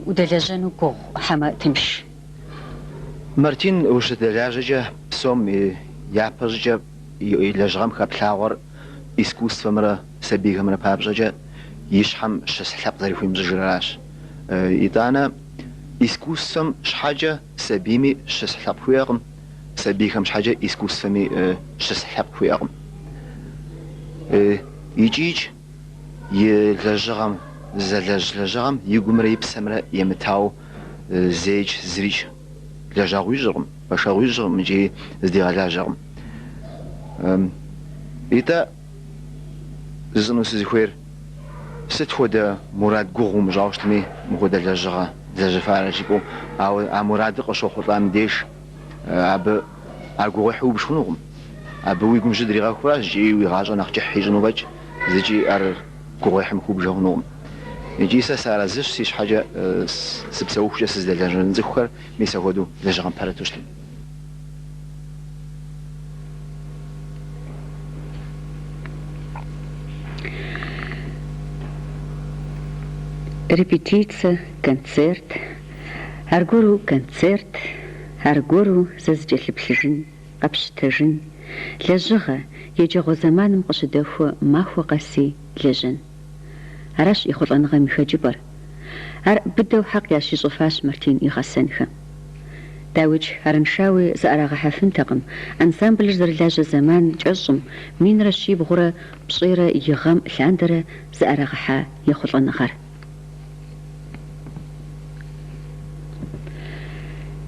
ودلجانو كو حما تمش مارتين وش دلاجة سوم يابجة يلجغم خبلاور إسكوس فمرة سبيغ مرة بابجة يشحم شسحب ظريفهم زجراش إذا إسكوسم شحاجة سبيمي شسحب خويرم سبيغم شحاجة إسكوس فمي شسحب خويرم يجيج يلجغم زلجغم يقوم ريبسمرة يمتاو زيج زريج لجاويجرم باشاويجرم جي زديغالاجرم إذا زنو سيخوير ست خود مراد قوم جاوشتمي مخود لجغا لجفارجيكو أو مراد قشو خطام ديش أب أقوى حوب شنوهم أب ويقوم جدري غاكوراج جي ويغاجا نخجح حيجنو باج زيجي أر قوى حمكوب جاونوهم يجي سارة زش سيش حاجة سبسوش جسز دلجان زخر ميساودو لجغان باراتوشتم ريبيتيتسا كونцерт أرجورو كونцерт أرجورو زجل بلجن قبشتجن لجغا يجغو زمان مقشدفو ما هو قاسي لجن عرش يخلط أنغا مخجبر بدو حق ياشي صفاش مرتين يغسنخا داوج هرنشاوي زأراغ حفن تقم أنسامبل زرلاج زمان جزم مين رشي بغرة بصيرة يغم لاندرة زأراغ حا يخلط أنغار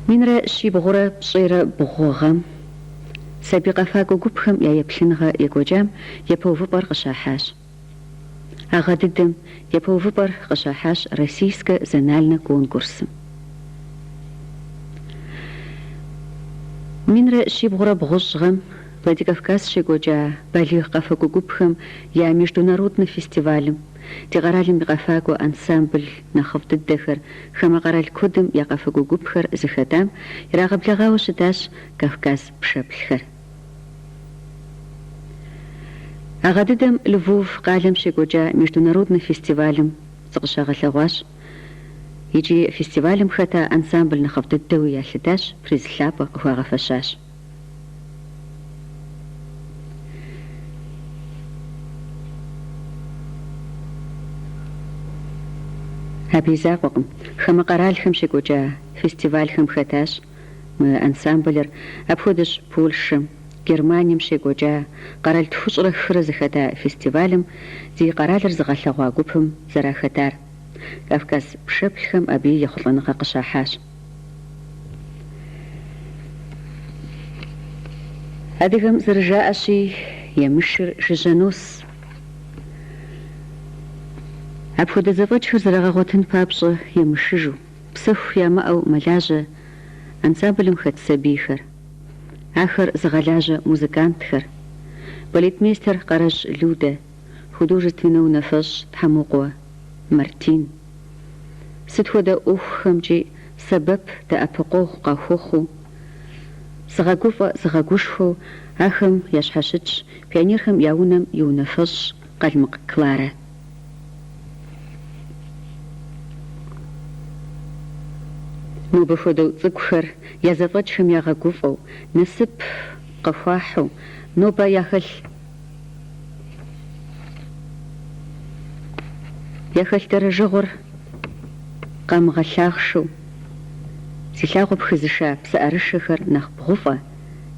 مين رشي بغرة بصيرة بغوغم سابقا فاقو قبخم يا يبلنغا يقوجام يبوفو برغشاحاش أغاددم يبو فبر قشاحاش روسيسكا زنالنا كونكورس من رأشي بغرا بغشغم Владикавказ шегоджа балих кафаку губхам я международный фестивалем. Тигаралим кафаку ансамбль на хавддахар хамагарал кодым я кафаку губхар захадам ирагаблагау шидаш Кавказ пшаплхар. Агадыдам Львов калим шегоджа международный фестивалем цгшагалагваш. Иджи фестивалем хата ансамбль на хавддау я шидаш призлапа хуагафашаш. هبيزاقم خم قرالهم شجوجا فيستيفالهم ختاش ما أنسامبلر أبخدش بولشم جرمانيم شجوجا قرالت فشر خرز ختا فيستيفالم زي قرالر زغلوا قبهم زرا ختار كافكاز بشبلهم أبي يخلنا قشاحاش هذيهم زرجاء شي يمشر شجنوس أبخد زوج خزرقة غوتن بابش يمشجو بصف يا ماء ملاجة أنسامبل مخت سبيخر آخر زغلاجة موزيكانت خر بليت ميستر قرش لودة خدوجة تنو نفش تحمقوا مرتين ستو دا خمجي سبب دا أبقوه قاخوخو زغاقوفا زغاقوشخو آخم يشحشتش بيانيرخم ياونم يونفش قلمق كلارة مو بفودو تذكر يا زوجهم يا غقوفو نسب قفاحو نوبا يخل ترجغر قام غشاخشو سيلاغو بخزشا بسأرشخر نخ بغفا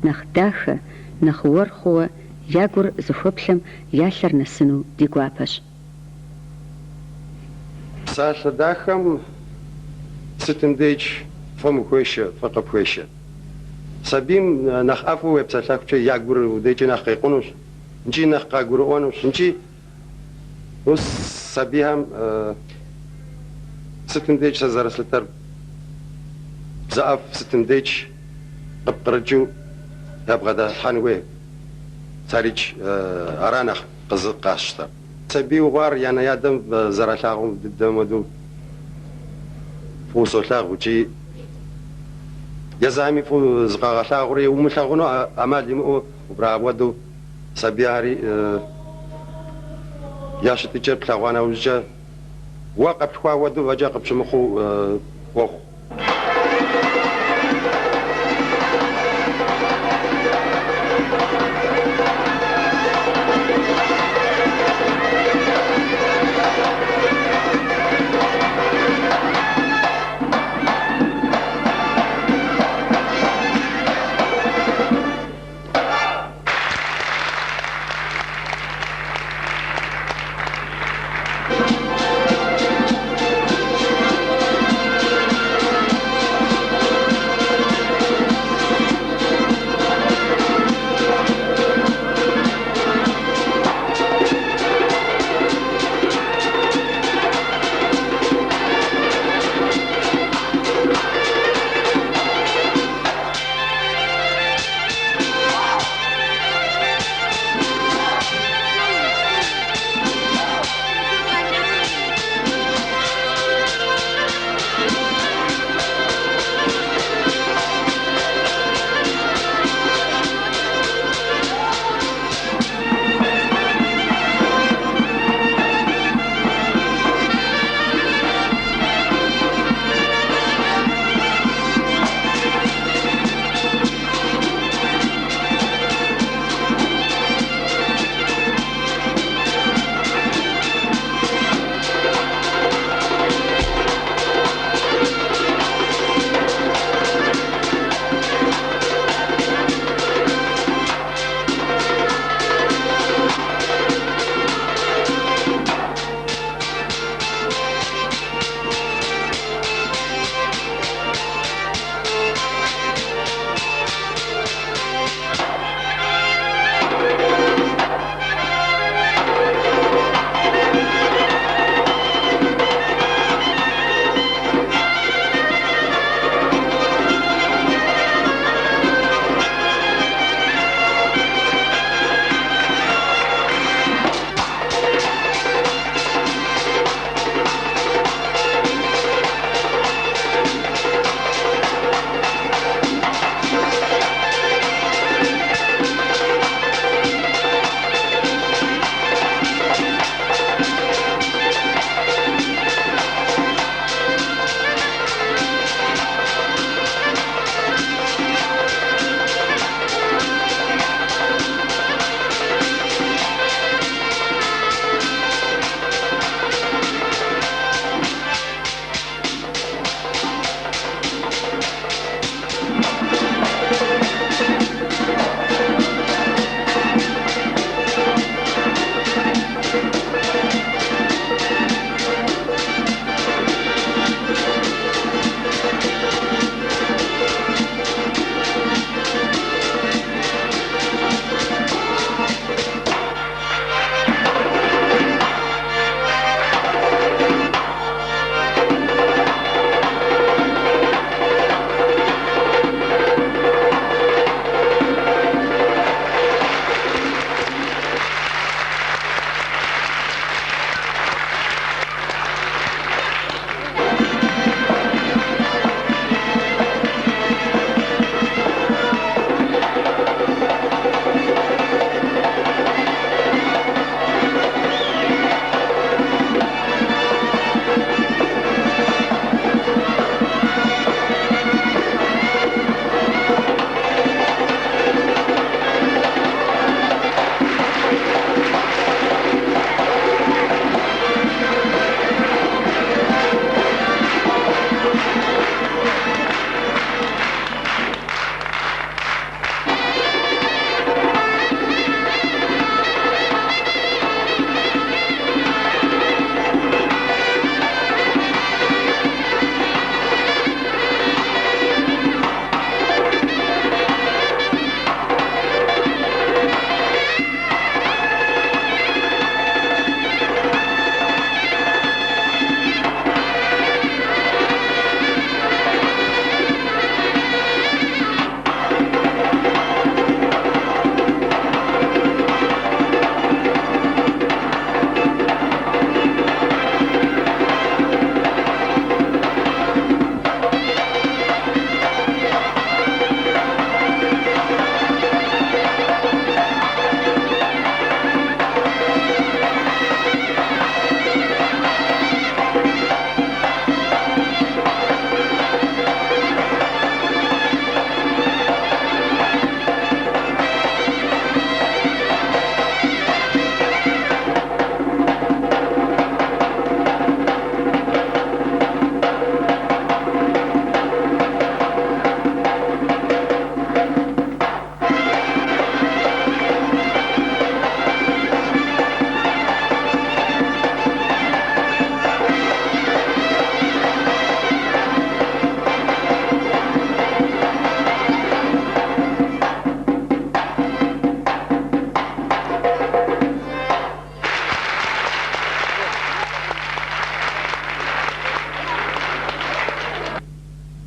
نخ داخا نخ ورخو ياغور زخوبلم ياشر نسنو ديقوابش ساشا داخم ستم ديج فم خويشة فقب خويشة سبيم نخ أفو وبسلاك شيء يعقور وديج نخ يقونوش نجي نخ قاقور وانوش نجي وس سبيهم ستم ديج سزار سلتر زعف ستم ديج قبرجو يبغى ده حنوي ساريج أرانخ قزق قاشتر سبي وغار يعني يادم زراشاهم ضدهم فوسو لاغوجي يزامي فو زغا لاغوري ومشاغونو امالي مو برابودو سبياري ياشتي جب لاغوانا وجا وقف خوا ودو وجا قبش مخو وخ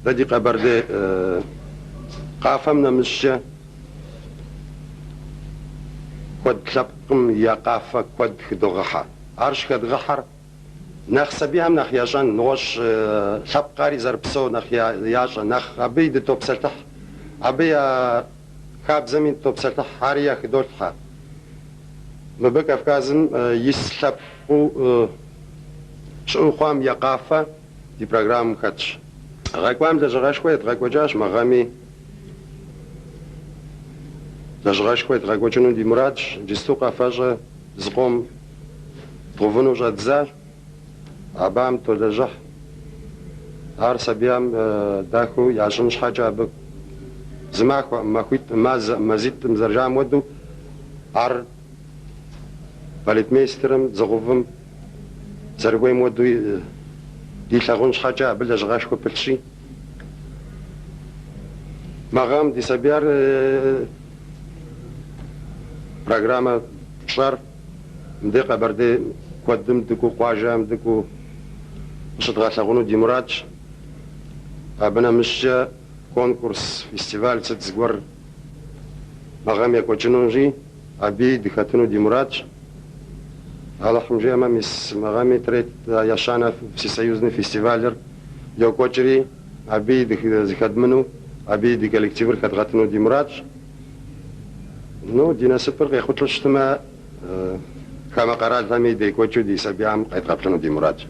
دادي قبردي قافمنا مشي قد تلقم يا قافة قد خدوغحا عرش خدغحر نخ سبيهم نخ ياشان نوش لبقاري زربسو نخ ياشان نخ أبي دي توب سلتح أبي خاب زمين توب سلتح حاريا خدولتها مبك أفكازم يسلبو شو قام يا قافة دي برنامج كاتش غاكوام دجاش كويت غاكوجاش مغامي دجاش كويت غاكوجنو دي مرادش جستو قافاجا زقوم طوفنو جادزار عبام تو دجح هار سبيام داكو يعجمش حاجة بك زماكو ما كويت ما زيت مزرجام ودو عر باليت ميسترم زغوفم زرقوي مودو دي لاغونش حاجة بلج غاشكو بلشي مغام دي سبيار برنامج شهر مديقة بردي قدم دكو قواجام دكو مش تغاثغونو دي مرادش أبنا مشى كونكورس فيستيفال ستزغور مغام يكو جنونجي أبي دكاتنو دي مرادش على حمجي أمامي مغامي تريت يشانا في سيوزني فيستيفالر يو كوتشري أبي دكادمنو أبي دي كالكتيفر كتغاتنو دي مرادش نو دينا سبر غيخوتلو شتما كما قرات فامي دي كوتشو دي سبيعم قيت غاتنو دي مرادش